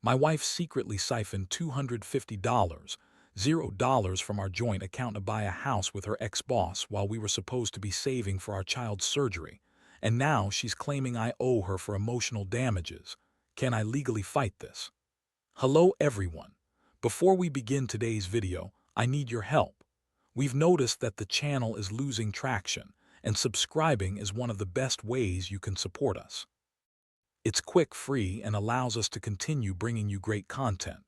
My wife secretly siphoned $250, $0 from our joint account to buy a house with her ex-boss while we were supposed to be saving for our child's surgery, and now she's claiming I owe her for emotional damages. Can I legally fight this? Hello everyone. Before we begin today's video, I need your help. We've noticed that the channel is losing traction, and subscribing is one of the best ways you can support us. It's quick, free, and allows us to continue bringing you great content.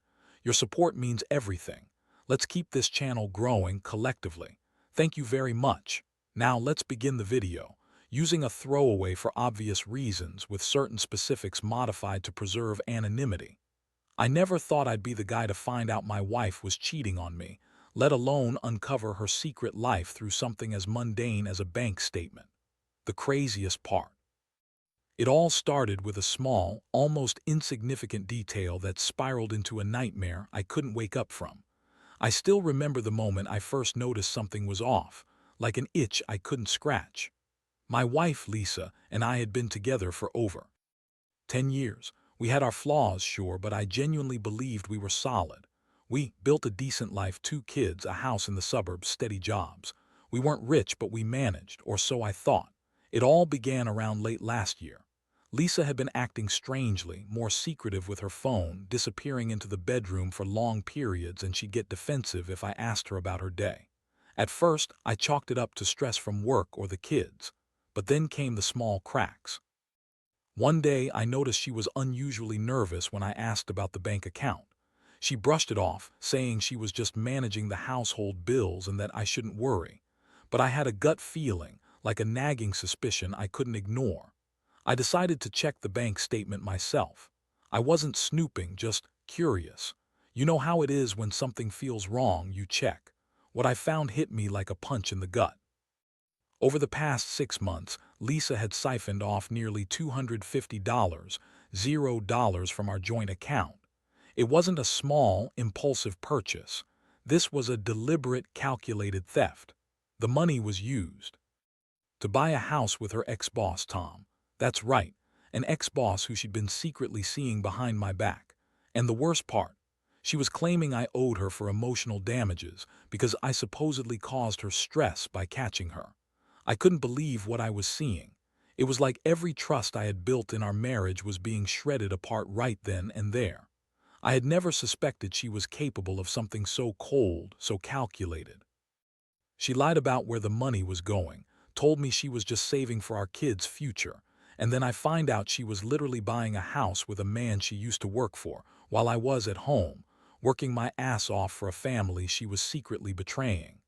Your support means everything. Let's keep this channel growing collectively. Thank you very much. Now let's begin the video, using a throwaway for obvious reasons with certain specifics modified to preserve anonymity. I never thought I'd be the guy to find out my wife was cheating on me, let alone uncover her secret life through something as mundane as a bank statement. The craziest part. It all started with a small, almost insignificant detail that spiraled into a nightmare I couldn't wake up from. I still remember the moment I first noticed something was off, like an itch I couldn't scratch. My wife, Lisa, and I had been together for over 10 years. We had our flaws, sure, but I genuinely believed we were solid. We built a decent life, 2 kids, a house in the suburbs, steady jobs. We weren't rich, but we managed, or so I thought. It all began around late last year. Lisa had been acting strangely, more secretive with her phone, disappearing into the bedroom for long periods, and she'd get defensive if I asked her about her day. At first, I chalked it up to stress from work or the kids, but then came the small cracks. One day, I noticed she was unusually nervous when I asked about the bank account. She brushed it off, saying she was just managing the household bills and that I shouldn't worry. But I had a gut feeling, like a nagging suspicion I couldn't ignore. I decided to check the bank statement myself. I wasn't snooping, just curious. You know how it is when something feels wrong, you check. What I found hit me like a punch in the gut. Over the past 6 months, Lisa had siphoned off nearly $250, $0 from our joint account. It wasn't a small, impulsive purchase. This was a deliberate, calculated theft. The money was used to buy a house with her ex-boss, Tom. That's right, an ex-boss who she'd been secretly seeing behind my back. And the worst part, she was claiming I owed her for emotional damages because I supposedly caused her stress by catching her. I couldn't believe what I was seeing. It was like every trust I had built in our marriage was being shredded apart right then and there. I had never suspected she was capable of something so cold, so calculated. She lied about where the money was going, told me she was just saving for our kids' future, and then I find out she was literally buying a house with a man she used to work for, while I was at home, working my ass off for a family she was secretly betraying.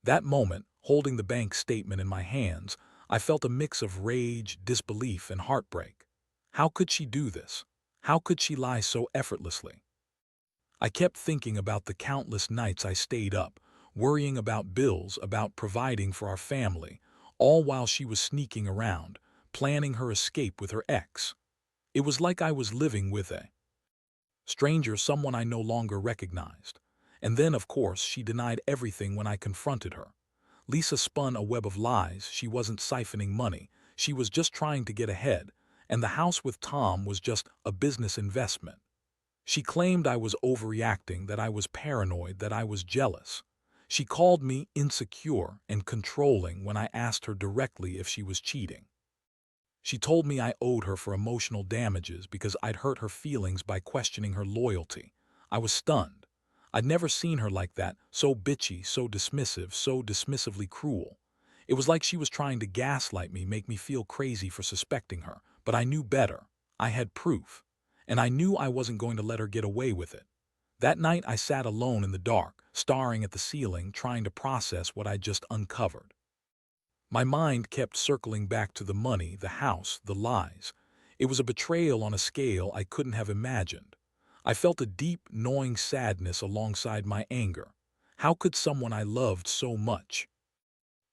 That moment, holding the bank statement in my hands, I felt a mix of rage, disbelief, and heartbreak. How could she do this? How could she lie so effortlessly? I kept thinking about the countless nights I stayed up, worrying about bills, about providing for our family, all while she was sneaking around, planning her escape with her ex. It was like I was living with a stranger, someone I no longer recognized. And then, of course, she denied everything when I confronted her. Lisa spun a web of lies. She wasn't siphoning money. She was just trying to get ahead, and the house with Tom was just a business investment. She claimed I was overreacting, that I was paranoid, that I was jealous. She called me insecure and controlling when I asked her directly if she was cheating. She told me I owed her for emotional damages because I'd hurt her feelings by questioning her loyalty. I was stunned. I'd never seen her like that, so bitchy, so dismissive, so dismissively cruel. It was like she was trying to gaslight me, make me feel crazy for suspecting her, but I knew better. I had proof, and I knew I wasn't going to let her get away with it. That night I sat alone in the dark, staring at the ceiling, trying to process what I'd just uncovered. My mind kept circling back to the money, the house, the lies. It was a betrayal on a scale I couldn't have imagined. I felt a deep, gnawing sadness alongside my anger. How could someone I loved so much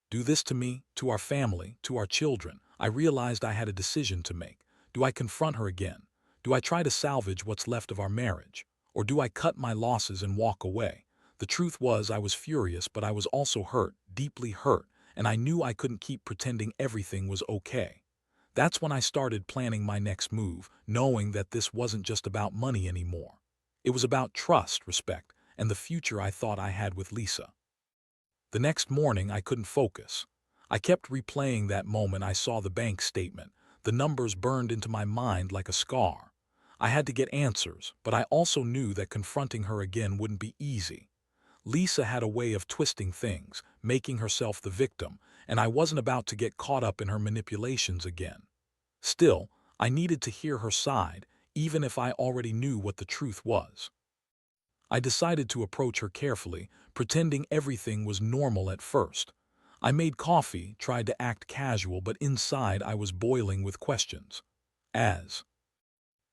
do this to me, to our family, to our children? I realized I had a decision to make. Do I confront her again? Do I try to salvage what's left of our marriage? Or do I cut my losses and walk away? The truth was, I was furious, but I was also hurt, deeply hurt, and I knew I couldn't keep pretending everything was okay. That's when I started planning my next move, knowing that this wasn't just about money anymore. It was about trust, respect, and the future I thought I had with Lisa. The next morning, I couldn't focus. I kept replaying that moment I saw the bank statement. The numbers burned into my mind like a scar. I had to get answers, but I also knew that confronting her again wouldn't be easy. Lisa had a way of twisting things, making herself the victim, and I wasn't about to get caught up in her manipulations again. Still, I needed to hear her side, even if I already knew what the truth was. I decided to approach her carefully, pretending everything was normal at first. I made coffee, tried to act casual, but inside I was boiling with questions. As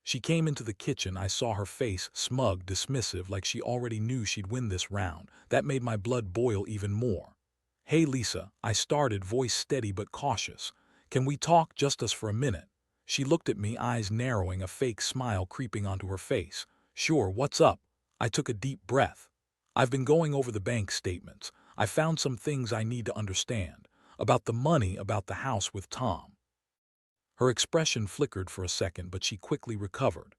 she came into the kitchen, I saw her face, smug, dismissive, like she already knew she'd win this round. That made my blood boil even more. "Hey, Lisa," I started, voice steady but cautious. "Can we talk, just us for a minute?" She looked at me, eyes narrowing, a fake smile creeping onto her face. "Sure, what's up?" I took a deep breath. "I've been going over the bank statements. I found some things I need to understand. About the money, about the house with Tom." Her expression flickered for a second, but she quickly recovered.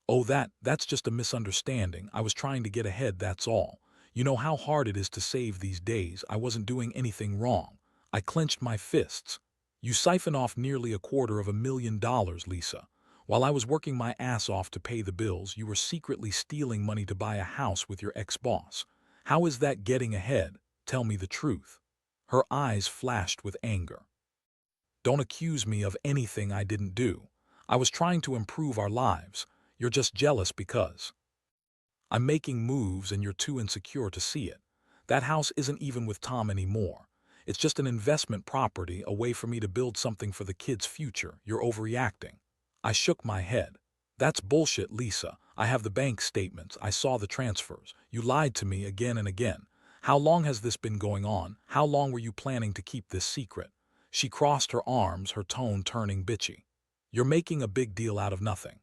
"Oh, that's just a misunderstanding. I was trying to get ahead, that's all. You know how hard it is to save these days. I wasn't doing anything wrong." I clenched my fists. "You siphon off nearly $250,000, Lisa. While I was working my ass off to pay the bills, you were secretly stealing money to buy a house with your ex-boss. How is that getting ahead? Tell me the truth." Her eyes flashed with anger. "Don't accuse me of anything I didn't do. I was trying to improve our lives. You're just jealous because I'm making moves and you're too insecure to see it. That house isn't even with Tom anymore. It's just an investment property, a way for me to build something for the kids' future. You're overreacting." I shook my head. "That's bullshit, Lisa. I have the bank statements. I saw the transfers. You lied to me again and again. How long has this been going on? How long were you planning to keep this secret?" She crossed her arms, her tone turning bitchy. "You're making a big deal out of nothing.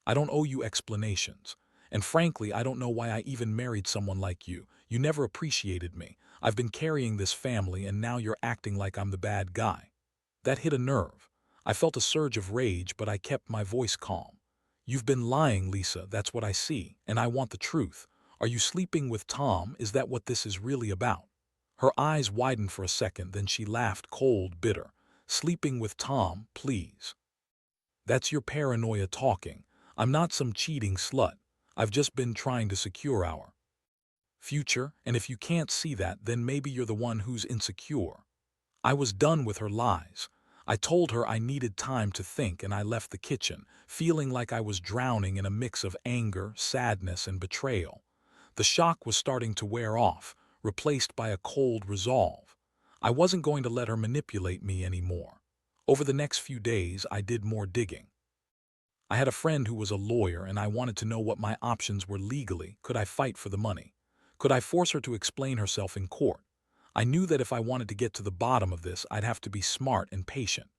I don't owe you explanations. And frankly, I don't know why I even married someone like you. You never appreciated me. I've been carrying this family, and now you're acting like I'm the bad guy." That hit a nerve. I felt a surge of rage, but I kept my voice calm. "You've been lying, Lisa. That's what I see, and I want the truth. Are you sleeping with Tom? Is that what this is really about?" Her eyes widened for a second, then she laughed, cold, bitter. "Sleeping with Tom, please. That's your paranoia talking. I'm not some cheating slut. I've just been trying to secure our future, and if you can't see that, then maybe you're the one who's insecure." I was done with her lies. I told her I needed time to think, and I left the kitchen, feeling like I was drowning in a mix of anger, sadness, and betrayal. The shock was starting to wear off, replaced by a cold resolve. I wasn't going to let her manipulate me anymore. Over the next few days, I did more digging. I had a friend who was a lawyer, and I wanted to know what my options were legally. Could I fight for the money? Could I force her to explain herself in court? I knew that if I wanted to get to the bottom of this, I'd have to be smart and patient.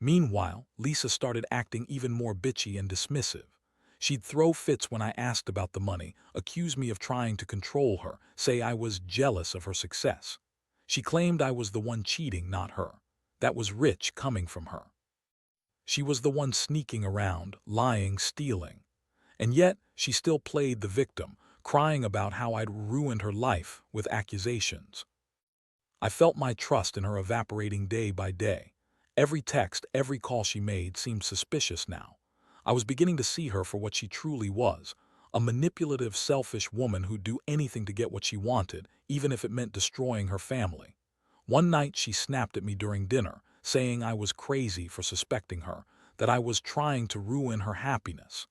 Meanwhile, Lisa started acting even more bitchy and dismissive. She'd throw fits when I asked about the money, accuse me of trying to control her, say I was jealous of her success. She claimed I was the one cheating, not her. That was rich coming from her. She was the one sneaking around, lying, stealing. And yet, she still played the victim, crying about how I'd ruined her life with accusations. I felt my trust in her evaporating day by day. Every text, every call she made seemed suspicious now. I was beginning to see her for what she truly was, a manipulative, selfish woman who'd do anything to get what she wanted, even if it meant destroying her family. One night she snapped at me during dinner, saying I was crazy for suspecting her, that I was trying to ruin her happiness.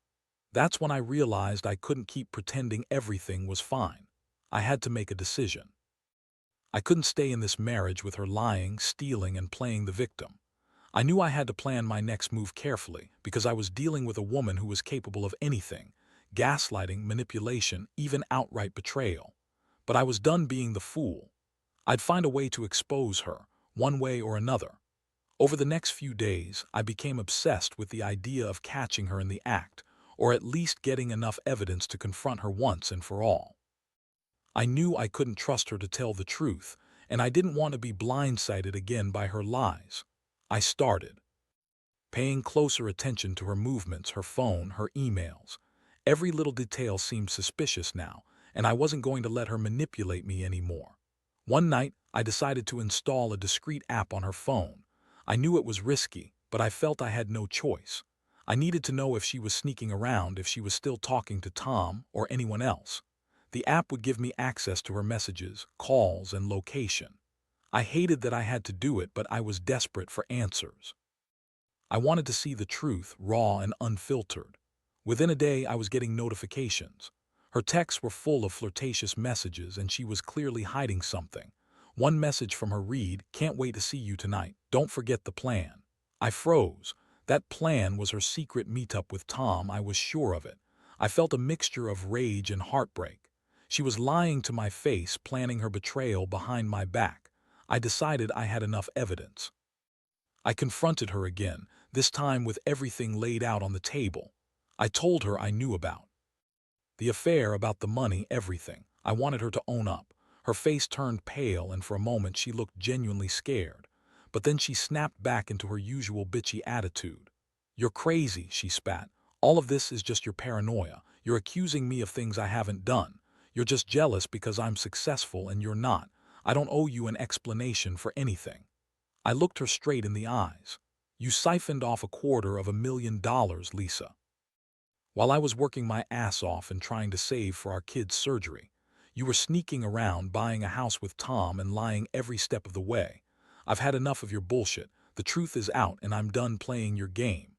That's when I realized I couldn't keep pretending everything was fine. I had to make a decision. I couldn't stay in this marriage with her lying, stealing, and playing the victim. I knew I had to plan my next move carefully, because I was dealing with a woman who was capable of anything: gaslighting, manipulation, even outright betrayal. But I was done being the fool. I'd find a way to expose her, one way or another. Over the next few days, I became obsessed with the idea of catching her in the act, or at least getting enough evidence to confront her once and for all. I knew I couldn't trust her to tell the truth, and I didn't want to be blindsided again by her lies. I started paying closer attention to her movements, her phone, her emails. Every little detail seemed suspicious now, and I wasn't going to let her manipulate me anymore. One night, I decided to install a discreet app on her phone. I knew it was risky, but I felt I had no choice. I needed to know if she was sneaking around, if she was still talking to Tom or anyone else. The app would give me access to her messages, calls, and location. I hated that I had to do it, but I was desperate for answers. I wanted to see the truth, raw and unfiltered. Within a day, I was getting notifications. Her texts were full of flirtatious messages, and she was clearly hiding something. One message from her read, "Can't wait to see you tonight. Don't forget the plan." I froze. That plan was her secret meetup with Tom. I was sure of it. I felt a mixture of rage and heartbreak. She was lying to my face, planning her betrayal behind my back. I decided I had enough evidence. I confronted her again, this time with everything laid out on the table. I told her I knew about the affair, about the money, everything. I wanted her to own up. Her face turned pale, and for a moment she looked genuinely scared. But then she snapped back into her usual bitchy attitude. "You're crazy," she spat. "All of this is just your paranoia. You're accusing me of things I haven't done. You're just jealous because I'm successful and you're not. I don't owe you an explanation for anything." I looked her straight in the eyes. "You siphoned off $250,000, Lisa, while I was working my ass off and trying to save for our kid's surgery. You were sneaking around, buying a house with Tom, and lying every step of the way. I've had enough of your bullshit. The truth is out, and I'm done playing your game."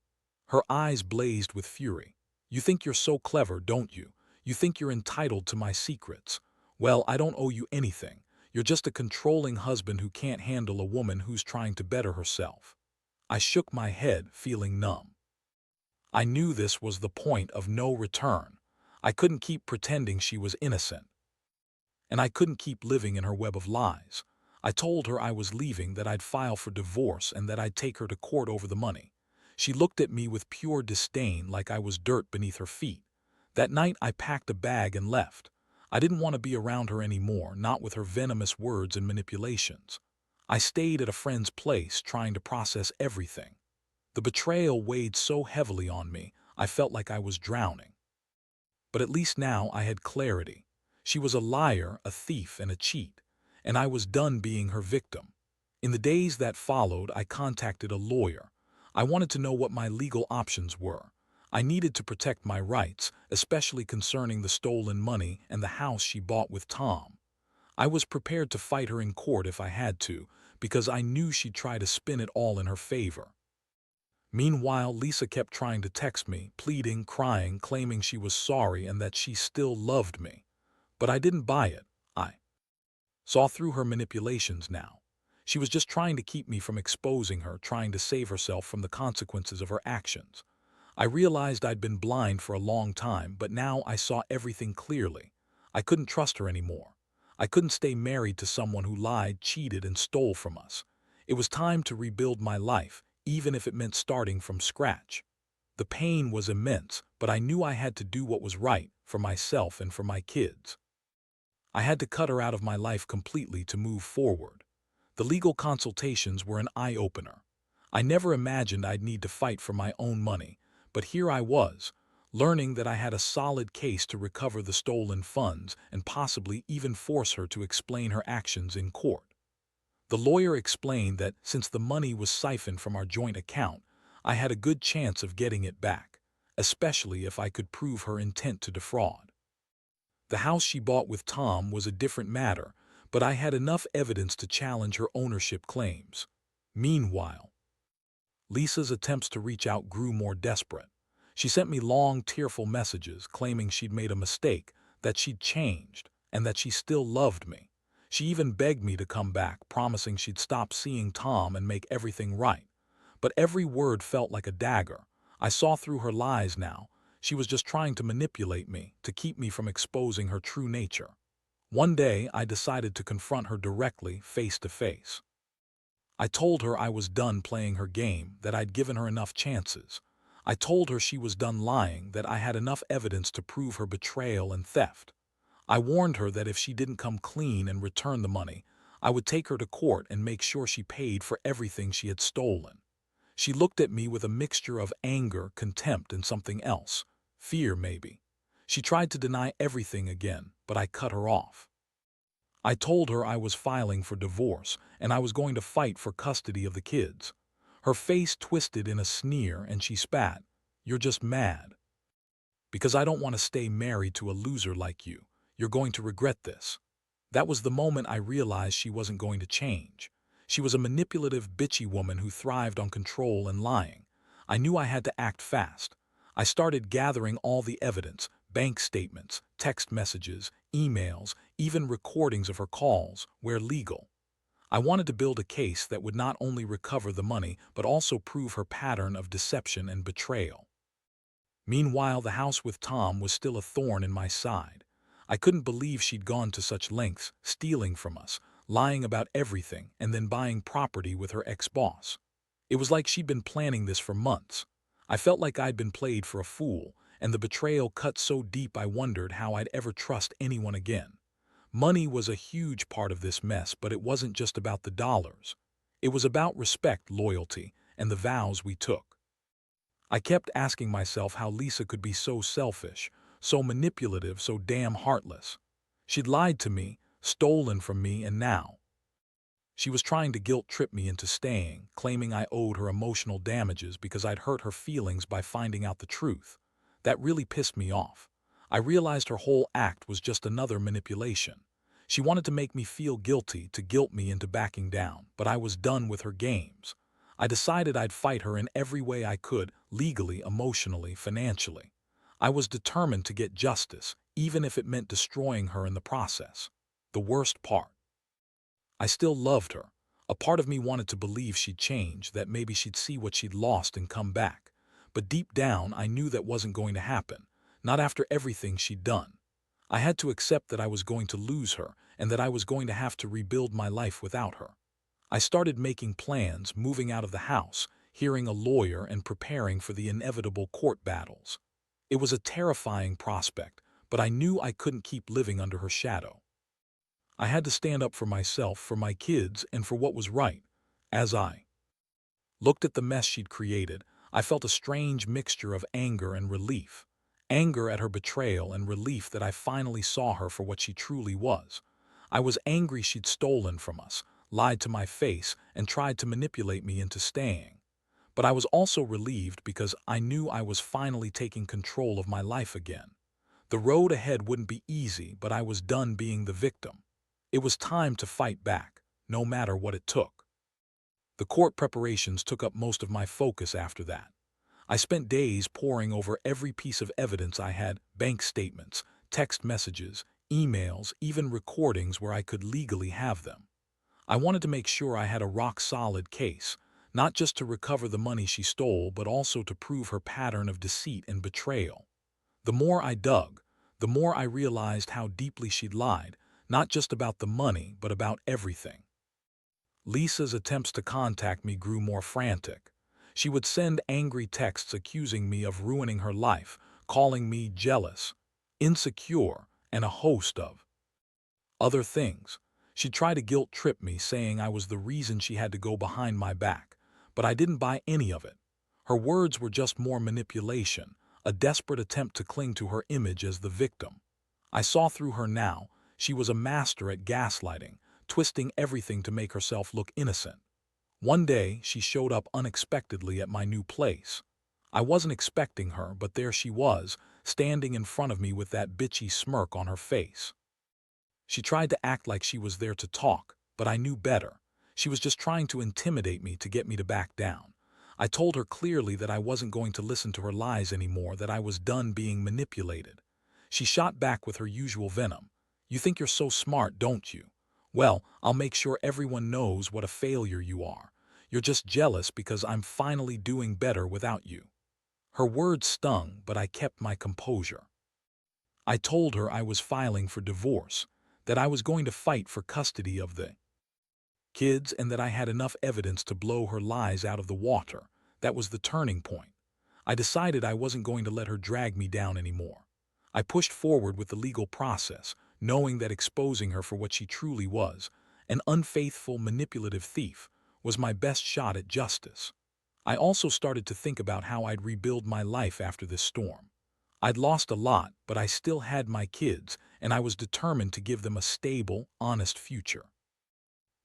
Her eyes blazed with fury. "You think you're so clever, don't you? You think you're entitled to my secrets. Well, I don't owe you anything. You're just a controlling husband who can't handle a woman who's trying to better herself." I shook my head, feeling numb. I knew this was the point of no return. I couldn't keep pretending she was innocent, and I couldn't keep living in her web of lies. I told her I was leaving, that I'd file for divorce, and that I'd take her to court over the money. She looked at me with pure disdain, like I was dirt beneath her feet. That night I packed a bag and left. I didn't want to be around her anymore, not with her venomous words and manipulations. I stayed at a friend's place, trying to process everything. The betrayal weighed so heavily on me, I felt like I was drowning. But at least now I had clarity. She was a liar, a thief, and a cheat, and I was done being her victim. In the days that followed, I contacted a lawyer. I wanted to know what my legal options were. I needed to protect my rights, especially concerning the stolen money and the house she bought with Tom. I was prepared to fight her in court if I had to, because I knew she'd try to spin it all in her favor. Meanwhile, Lisa kept trying to text me, pleading, crying, claiming she was sorry and that she still loved me. But I didn't buy it. I saw through her manipulations now. She was just trying to keep me from exposing her, trying to save herself from the consequences of her actions. I realized I'd been blind for a long time, but now I saw everything clearly. I couldn't trust her anymore. I couldn't stay married to someone who lied, cheated, and stole from us. It was time to rebuild my life, even if it meant starting from scratch. The pain was immense, but I knew I had to do what was right for myself and for my kids. I had to cut her out of my life completely to move forward. The legal consultations were an eye-opener. I never imagined I'd need to fight for my own money, but here I was, learning that I had a solid case to recover the stolen funds and possibly even force her to explain her actions in court. The lawyer explained that since the money was siphoned from our joint account, I had a good chance of getting it back, especially if I could prove her intent to defraud. The house she bought with Tom was a different matter, but I had enough evidence to challenge her ownership claims. Meanwhile, Lisa's attempts to reach out grew more desperate. She sent me long, tearful messages claiming she'd made a mistake, that she'd changed, and that she still loved me. She even begged me to come back, promising she'd stop seeing Tom and make everything right. But every word felt like a dagger. I saw through her lies now. She was just trying to manipulate me, to keep me from exposing her true nature. One day, I decided to confront her directly, face to face. I told her I was done playing her game, that I'd given her enough chances. I told her she was done lying, that I had enough evidence to prove her betrayal and theft. I warned her that if she didn't come clean and return the money, I would take her to court and make sure she paid for everything she had stolen. She looked at me with a mixture of anger, contempt, and something else. Fear, maybe. She tried to deny everything again, but I cut her off. I told her I was filing for divorce and I was going to fight for custody of the kids. Her face twisted in a sneer and she spat. "You're just mad. Because I don't want to stay married to a loser like you. You're going to regret this." That was the moment I realized she wasn't going to change. She was a manipulative, bitchy woman who thrived on control and lying. I knew I had to act fast. I started gathering all the evidence, bank statements, text messages, emails, even recordings of her calls, where legal. I wanted to build a case that would not only recover the money, but also prove her pattern of deception and betrayal. Meanwhile, the house with Tom was still a thorn in my side. I couldn't believe she'd gone to such lengths, stealing from us, lying about everything, and then buying property with her ex-boss. It was like she'd been planning this for months. I felt like I'd been played for a fool, and the betrayal cut so deep I wondered how I'd ever trust anyone again. Money was a huge part of this mess, but it wasn't just about the dollars. It was about respect, loyalty, and the vows we took. I kept asking myself how Lisa could be so selfish, so manipulative, so damn heartless. She'd lied to me, stolen from me, and now she was trying to guilt-trip me into staying, claiming I owed her emotional damages because I'd hurt her feelings by finding out the truth. That really pissed me off. I realized her whole act was just another manipulation. She wanted to make me feel guilty, to guilt me into backing down, but I was done with her games. I decided I'd fight her in every way I could, legally, emotionally, financially. I was determined to get justice, even if it meant destroying her in the process. The worst part: I still loved her. A part of me wanted to believe she'd change, that maybe she'd see what she'd lost and come back. But deep down, I knew that wasn't going to happen, not after everything she'd done. I had to accept that I was going to lose her and that I was going to have to rebuild my life without her. I started making plans, moving out of the house, hiring a lawyer, and preparing for the inevitable court battles. It was a terrifying prospect, but I knew I couldn't keep living under her shadow. I had to stand up for myself, for my kids, and for what was right. As I looked at the mess she'd created, I felt a strange mixture of anger and relief. Anger at her betrayal and relief that I finally saw her for what she truly was. I was angry she'd stolen from us, lied to my face, and tried to manipulate me into staying. But I was also relieved because I knew I was finally taking control of my life again. The road ahead wouldn't be easy, but I was done being the victim. It was time to fight back, no matter what it took. The court preparations took up most of my focus after that. I spent days poring over every piece of evidence I had: bank statements, text messages, emails, even recordings where I could legally have them. I wanted to make sure I had a rock-solid case, not just to recover the money she stole, but also to prove her pattern of deceit and betrayal. The more I dug, the more I realized how deeply she'd lied, not just about the money, but about everything. Lisa's attempts to contact me grew more frantic. She would send angry texts accusing me of ruining her life, calling me jealous, insecure, and a host of other things. She'd try to guilt-trip me, saying I was the reason she had to go behind my back, but I didn't buy any of it. Her words were just more manipulation, a desperate attempt to cling to her image as the victim. I saw through her now. She was a master at gaslighting, twisting everything to make herself look innocent. One day, she showed up unexpectedly at my new place. I wasn't expecting her, but there she was, standing in front of me with that bitchy smirk on her face. She tried to act like she was there to talk, but I knew better. She was just trying to intimidate me, to get me to back down. I told her clearly that I wasn't going to listen to her lies anymore, that I was done being manipulated. She shot back with her usual venom. "You think you're so smart, don't you? Well, I'll make sure everyone knows what a failure you are. You're just jealous because I'm finally doing better without you." Her words stung, but I kept my composure. I told her I was filing for divorce, that I was going to fight for custody of the kids, and that I had enough evidence to blow her lies out of the water. That was the turning point. I decided I wasn't going to let her drag me down anymore. I pushed forward with the legal process, knowing that exposing her for what she truly was, an unfaithful, manipulative thief, was my best shot at justice. I also started to think about how I'd rebuild my life after this storm. I'd lost a lot, but I still had my kids, and I was determined to give them a stable, honest future.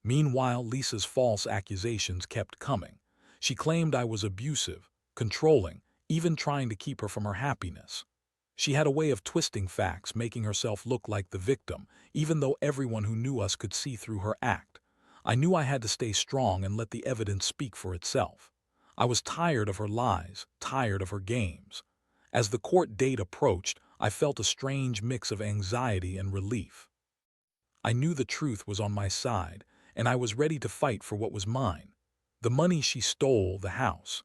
Meanwhile, Lisa's false accusations kept coming. She claimed I was abusive, controlling, even trying to keep her from her happiness. She had a way of twisting facts, making herself look like the victim, even though everyone who knew us could see through her act. I knew I had to stay strong and let the evidence speak for itself. I was tired of her lies, tired of her games. As the court date approached, I felt a strange mix of anxiety and relief. I knew the truth was on my side, and I was ready to fight for what was mine. The money she stole, the house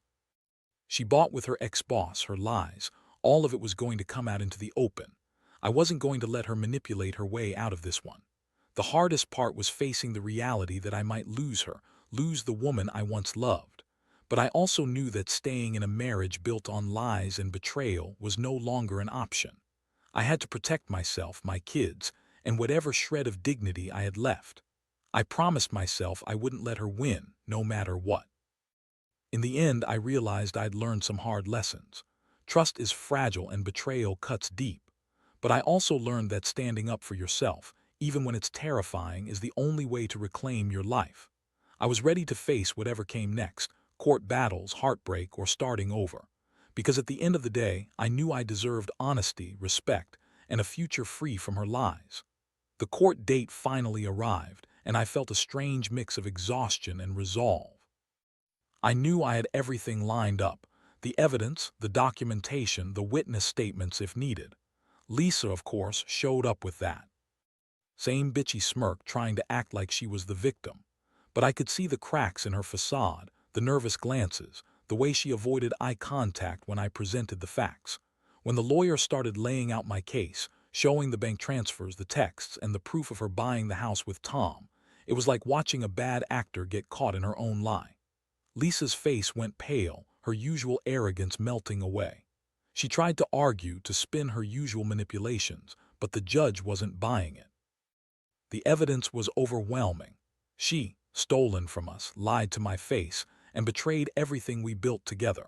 she bought with her ex-boss, her lies, all of it was going to come out into the open. I wasn't going to let her manipulate her way out of this one. The hardest part was facing the reality that I might lose her, lose the woman I once loved. But I also knew that staying in a marriage built on lies and betrayal was no longer an option. I had to protect myself, my kids, and whatever shred of dignity I had left. I promised myself I wouldn't let her win, no matter what. In the end, I realized I'd learned some hard lessons. Trust is fragile and betrayal cuts deep. But I also learned that standing up for yourself, even when it's terrifying, is the only way to reclaim your life. I was ready to face whatever came next, court battles, heartbreak, or starting over. Because at the end of the day, I knew I deserved honesty, respect, and a future free from her lies. The court date finally arrived, and I felt a strange mix of exhaustion and resolve. I knew I had everything lined up, the evidence, the documentation, the witness statements if needed. Lisa, of course, showed up with that. Same bitchy smirk, trying to act like she was the victim. But I could see the cracks in her facade, the nervous glances, the way she avoided eye contact when I presented the facts. When the lawyer started laying out my case, showing the bank transfers, the texts, and the proof of her buying the house with Tom, it was like watching a bad actor get caught in her own lie. Lisa's face went pale, her usual arrogance melting away. She tried to argue, to spin her usual manipulations, but the judge wasn't buying it. The evidence was overwhelming. She, stolen from us, lied to my face, and betrayed everything we built together.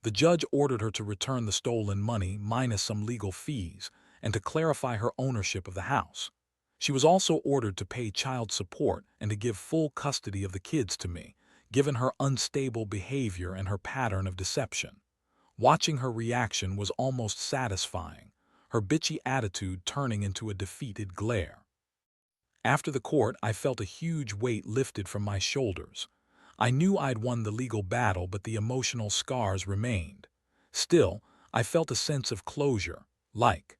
The judge ordered her to return the stolen money minus some legal fees and to clarify her ownership of the house. She was also ordered to pay child support and to give full custody of the kids to me, given her unstable behavior and her pattern of deception. Watching her reaction was almost satisfying, her bitchy attitude turning into a defeated glare. After the court, I felt a huge weight lifted from my shoulders. I knew I'd won the legal battle, but the emotional scars remained. Still, I felt a sense of closure, like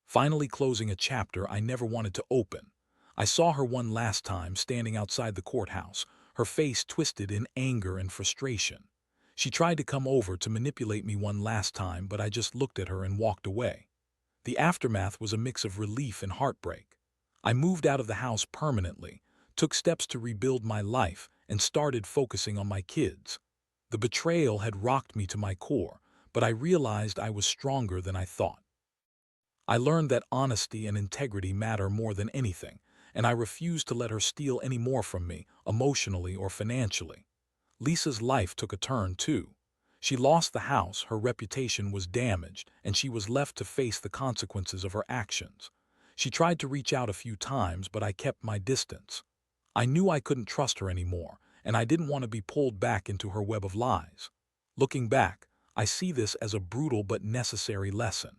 finally closing a chapter I never wanted to open. I saw her one last time standing outside the courthouse, her face twisted in anger and frustration. She tried to come over to manipulate me one last time, but I just looked at her and walked away. The aftermath was a mix of relief and heartbreak. I moved out of the house permanently, took steps to rebuild my life, and started focusing on my kids. The betrayal had rocked me to my core, but I realized I was stronger than I thought. I learned that honesty and integrity matter more than anything, and I refused to let her steal any more from me, emotionally or financially. Lisa's life took a turn, too. She lost the house, her reputation was damaged, and she was left to face the consequences of her actions. She tried to reach out a few times, but I kept my distance. I knew I couldn't trust her anymore, and I didn't want to be pulled back into her web of lies. Looking back, I see this as a brutal but necessary lesson.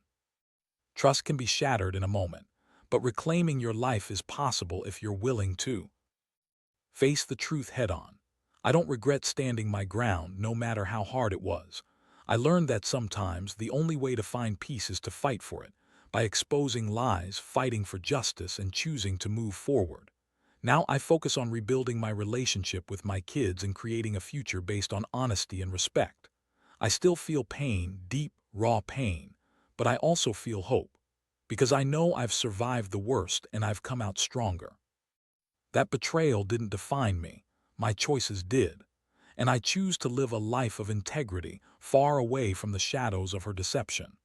Trust can be shattered in a moment, but reclaiming your life is possible if you're willing to face the truth head-on. I don't regret standing my ground, no matter how hard it was. I learned that sometimes the only way to find peace is to fight for it, by exposing lies, fighting for justice, and choosing to move forward. Now I focus on rebuilding my relationship with my kids and creating a future based on honesty and respect. I still feel pain, deep, raw pain, but I also feel hope, because I know I've survived the worst and I've come out stronger. That betrayal didn't define me, my choices did, and I choose to live a life of integrity, far away from the shadows of her deception.